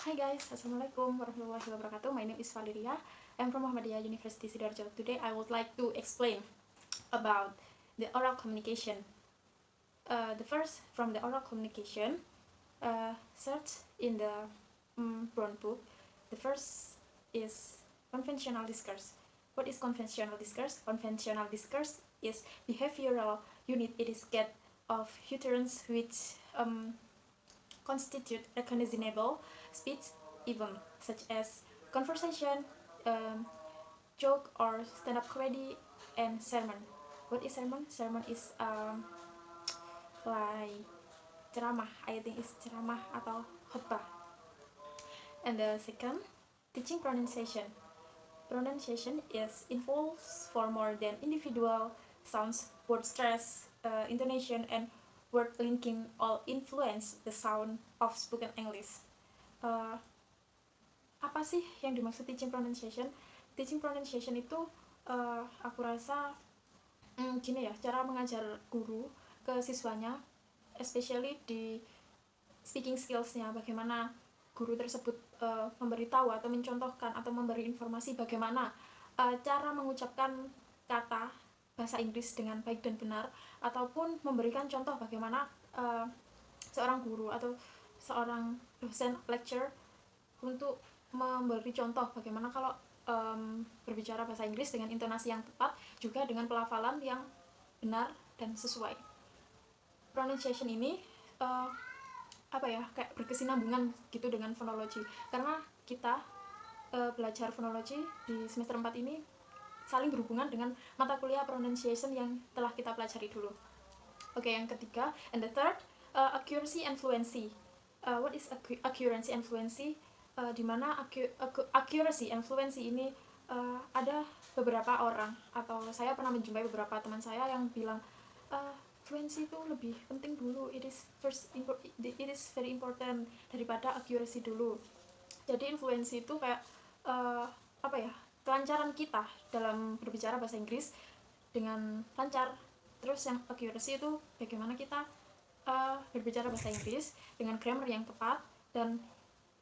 Hi guys, Assalamualaikum warahmatullahi wabarakatuh. My name is Valeria. I'm from Muhammadiyah University Sidoarjo. Today I would like to explain about the oral communication. The first from the oral communication, search in the brown book. The first is conventional discourse. What is conventional discourse? Conventional discourse is behavioral unit. It is get of utterance which constitute recognizable speech event such as conversation, joke or stand-up comedy, and sermon. What is sermon? Sermon is like ceramah. I think it's ceramah atau khutbah. And the second, teaching pronunciation. Pronunciation is involves for more than individual sounds, word stress, intonation, and word linking all influence the sound of spoken English. Apa sih yang dimaksud teaching pronunciation? Teaching pronunciation itu aku rasa gini ya, cara mengajar guru ke siswanya, especially di speaking skills-nya, bagaimana guru tersebut memberitahu atau mencontohkan atau memberi informasi bagaimana cara mengucapkan kata bahasa Inggris dengan baik dan benar, ataupun memberikan contoh bagaimana seorang guru atau seorang dosen lecture untuk memberi contoh bagaimana kalau berbicara bahasa Inggris dengan intonasi yang tepat, juga dengan pelafalan yang benar dan sesuai. Pronunciation ini kayak berkesinambungan gitu dengan fonologi, karena kita belajar fonologi di semester 4 ini saling berhubungan dengan mata kuliah pronunciation yang telah kita pelajari dulu. Yang ketiga, and the third, accuracy and fluency. What is accuracy and fluency? Dimana accuracy and fluency ini ada beberapa orang, atau saya pernah menjumpai beberapa teman saya yang bilang fluency itu lebih penting dulu, it is very important daripada accuracy dulu. Jadi fluency itu kayak kelancaran kita dalam berbicara bahasa Inggris dengan lancar. Terus yang accuracy itu bagaimana kita berbicara bahasa Inggris dengan grammar yang tepat, dan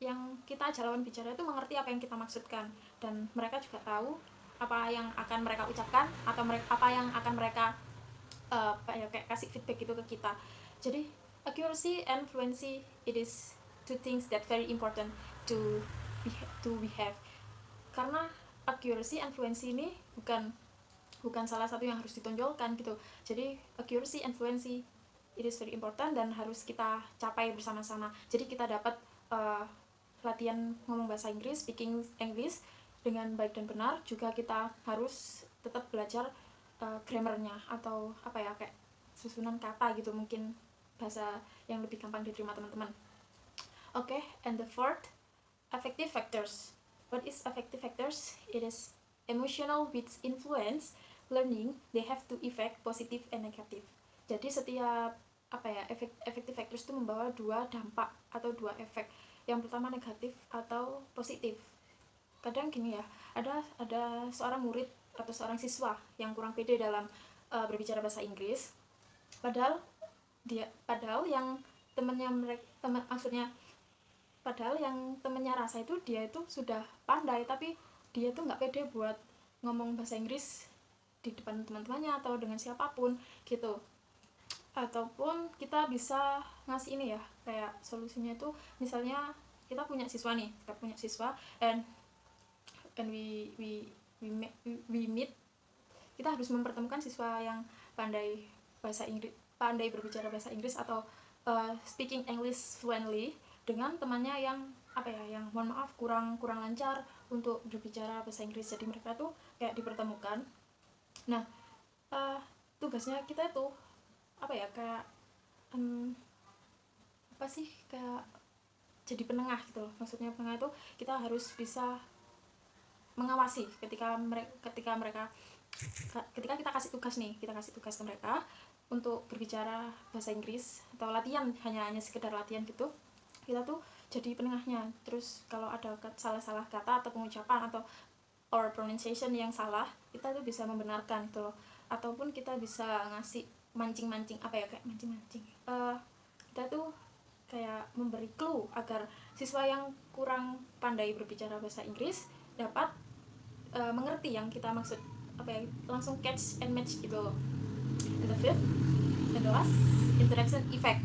yang kita ajak lawan bicara itu mengerti apa yang kita maksudkan, dan mereka juga tahu apa yang akan mereka ucapkan atau apa yang akan mereka kayak kasih feedback gitu ke kita. Jadi accuracy and fluency, it is two things that very important to we have. Karena accuracy and fluency ini bukan salah satu yang harus ditonjolkan gitu. Jadi accuracy and fluency, it is very important dan harus kita capai bersama-sama. Jadi kita dapat latihan ngomong bahasa Inggris, speaking English dengan baik dan benar. Juga kita harus tetap belajar grammarnya, atau kayak susunan kata gitu, mungkin bahasa yang lebih gampang diterima teman-teman. And the fourth, affective factors. What is affective factors? It is emotional which influence learning. They have to effect positive and negative. Jadi setiap affective factors itu membawa dua dampak atau dua efek. Yang pertama negatif atau positif. Kadang gini ya, ada seorang murid atau seorang siswa yang kurang pede dalam berbicara bahasa Inggris. Padahal yang temennya rasa itu dia itu sudah pandai, tapi dia tuh nggak pede buat ngomong bahasa Inggris di depan teman-temannya atau dengan siapapun gitu. Ataupun kita bisa ngasih ini ya, kayak solusinya itu, misalnya kita punya siswa and we meet, kita harus mempertemukan siswa yang pandai berbicara bahasa Inggris atau speaking English fluently dengan temannya yang yang mohon maaf kurang lancar untuk berbicara bahasa Inggris. Jadi mereka tuh kayak dipertemukan. Nah, tugasnya kita itu kayak jadi penengah gitu loh. Maksudnya penengah itu kita harus bisa mengawasi ketika kita kasih tugas ke mereka untuk berbicara bahasa Inggris atau latihan, hanya sekedar latihan gitu. Kita tuh jadi penengahnya. Terus kalau ada salah kata atau pengucapan atau pronunciation yang salah, kita tuh bisa membenarkan gitu loh. Ataupun kita bisa ngasih mancing-mancing, kita tuh kayak memberi clue agar siswa yang kurang pandai berbicara bahasa Inggris dapat mengerti yang kita maksud, langsung catch and match gitu loh. And the fifth and the last, interaction effect.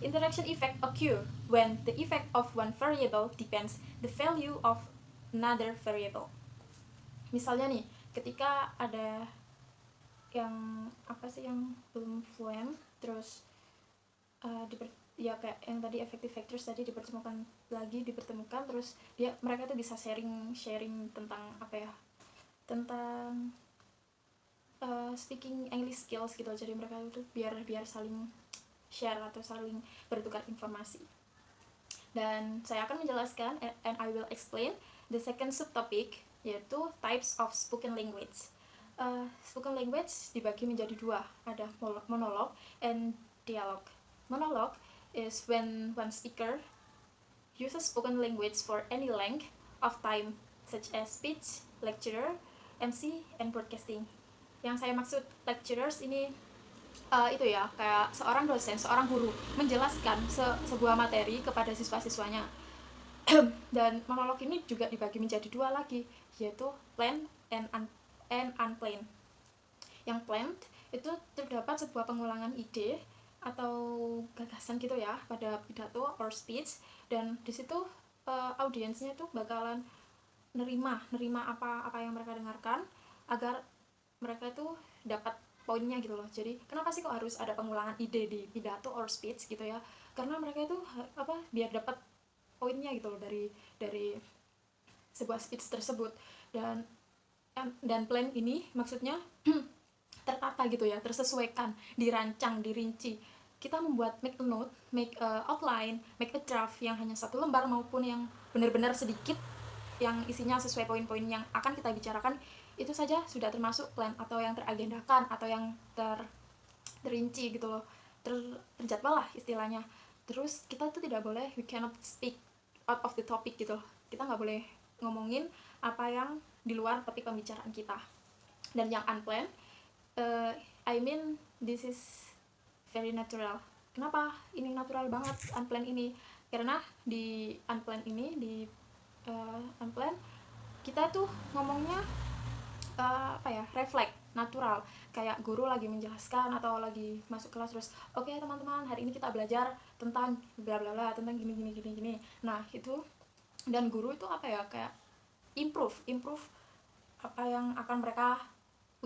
Interaction effect occur when the effect of one variable depends the value of another variable. Misalnya nih, ketika ada yang yang belum fluent, terus ya kayak yang tadi effective factors tadi dipertemukan, terus mereka tuh bisa sharing tentang tentang speaking English skills gitu. Jadi mereka tuh biar saling share atau saling bertukar informasi. Dan saya akan menjelaskan and I will explain the second subtopic, yaitu types of spoken language. Spoken language dibagi menjadi dua, ada monolog and dialogue. Monolog is when one speaker uses spoken language for any length of time, such as speech, lecturer, MC, and broadcasting. Yang saya maksud lecturers ini itu ya, kayak seorang dosen, seorang guru menjelaskan sebuah materi kepada siswa-siswanya. Dan monolog ini juga dibagi menjadi dua lagi, yaitu planned and unplanned. Yang planned itu terdapat sebuah pengulangan ide atau gagasan gitu ya pada pidato or speech, dan di situ audiensnya tuh bakalan nerima apa yang mereka dengarkan agar mereka tuh dapat poinnya gitu loh. Jadi kenapa sih kok harus ada pengulangan ide di pidato or speech gitu ya? Karena mereka itu biar dapat poinnya gitu loh dari sebuah speech tersebut. Dan plan ini maksudnya tertata gitu ya, tersesuaikan, dirancang, dirinci. Kita membuat make a note, make a outline, make a draft yang hanya satu lembar maupun yang benar-benar sedikit yang isinya sesuai poin-poin yang akan kita bicarakan, itu saja sudah termasuk plan atau yang teragendakan atau yang terinci gitu loh, terjadwal lah istilahnya. Terus kita tuh tidak boleh, we cannot speak out of the topic gitu loh. Kita nggak boleh ngomongin apa yang di luar topik pembicaraan kita. Dan yang unplanned, I mean this is very natural. Kenapa ini natural banget unplanned ini? Karena di unplanned ini, di unplanned kita tuh ngomongnya refleks, natural, kayak guru lagi menjelaskan atau lagi masuk kelas terus, oke, teman-teman, hari ini kita belajar tentang bla bla bla, tentang gini. Nah itu, dan guru itu kayak improve apa yang akan mereka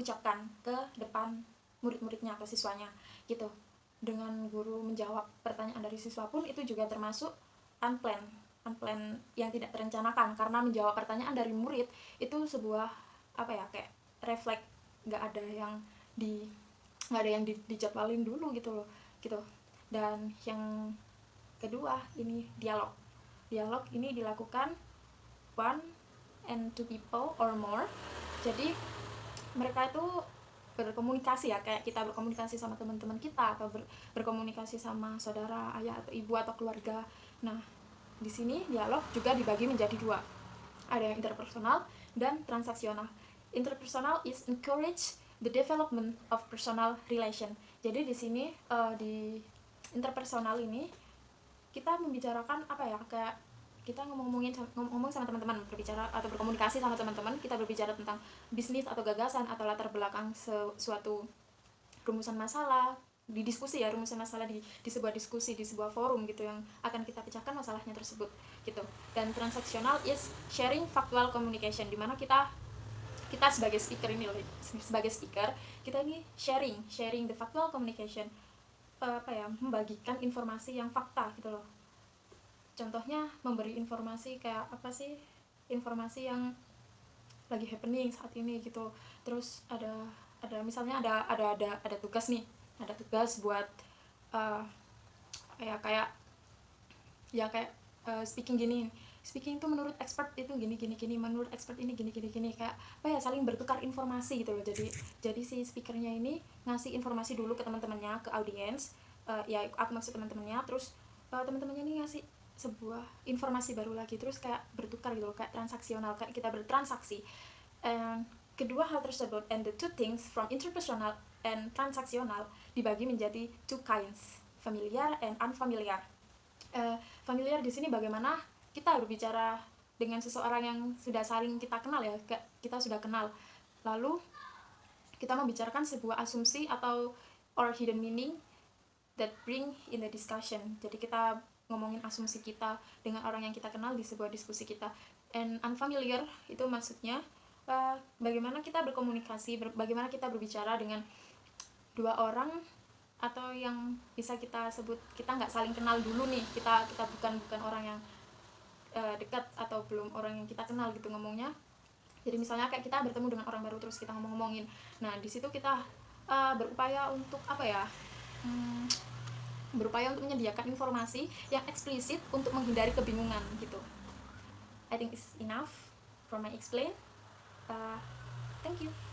ucapkan ke depan murid-muridnya atau siswanya gitu. Dengan guru menjawab pertanyaan dari siswa pun itu juga termasuk unplanned yang tidak terencanakan, karena menjawab pertanyaan dari murid itu sebuah kayak refleks, nggak ada yang dijadwalin dulu gitu loh gitu. Dan yang kedua ini dialog ini dilakukan one and two people or more. Jadi mereka itu berkomunikasi ya, kayak kita berkomunikasi sama teman-teman kita atau berkomunikasi sama saudara, ayah atau ibu atau keluarga. Nah di sini dialog juga dibagi menjadi dua, ada yang interpersonal dan transaksional. Interpersonal is encourage the development of personal relation. Jadi di sini di interpersonal ini kita membicarakan kayak kita ngomong sama teman-teman, berbicara atau berkomunikasi sama teman-teman, kita berbicara tentang bisnis atau gagasan atau latar belakang suatu rumusan masalah, rumusan masalah di sebuah diskusi, di sebuah forum gitu yang akan kita pecahkan masalahnya tersebut gitu. Dan transaksional is sharing factual communication, dimana kita sebagai speaker kita ini sharing the factual communication, membagikan informasi yang fakta gitu loh. Contohnya memberi informasi kayak informasi yang lagi happening saat ini gitu. Terus ada misalnya ada tugas nih, ada tugas buat speaking itu menurut expert itu gini, menurut expert ini gini, kayak saling bertukar informasi gitu loh. Jadi si speakernya ini ngasih informasi dulu ke teman-temannya, ke audiens, aku maksud teman-temannya, terus teman-temannya ini ngasih sebuah informasi baru lagi, terus kayak bertukar gitu loh, kayak transaksional, kayak kita bertransaksi. Kedua hal tersebut, and the two things from interpersonal and transaksional dibagi menjadi two kinds, familiar and unfamiliar. Familiar di sini bagaimana kita berbicara dengan seseorang yang sudah saling kita kenal ya, kita sudah kenal, lalu kita membicarakan sebuah asumsi atau or hidden meaning that bring in the discussion. Jadi kita ngomongin asumsi kita dengan orang yang kita kenal di sebuah diskusi kita. And unfamiliar itu maksudnya bagaimana kita berkomunikasi, bagaimana kita berbicara dengan dua orang atau yang bisa kita sebut kita nggak saling kenal dulu nih, kita bukan orang yang dekat atau belum orang yang kita kenal gitu ngomongnya. Jadi misalnya kayak kita bertemu dengan orang baru terus kita ngomongin, nah di situ kita berupaya untuk berupaya untuk menyediakan informasi yang eksplisit untuk menghindari kebingungan gitu. I think it's enough for my explain. Thank you.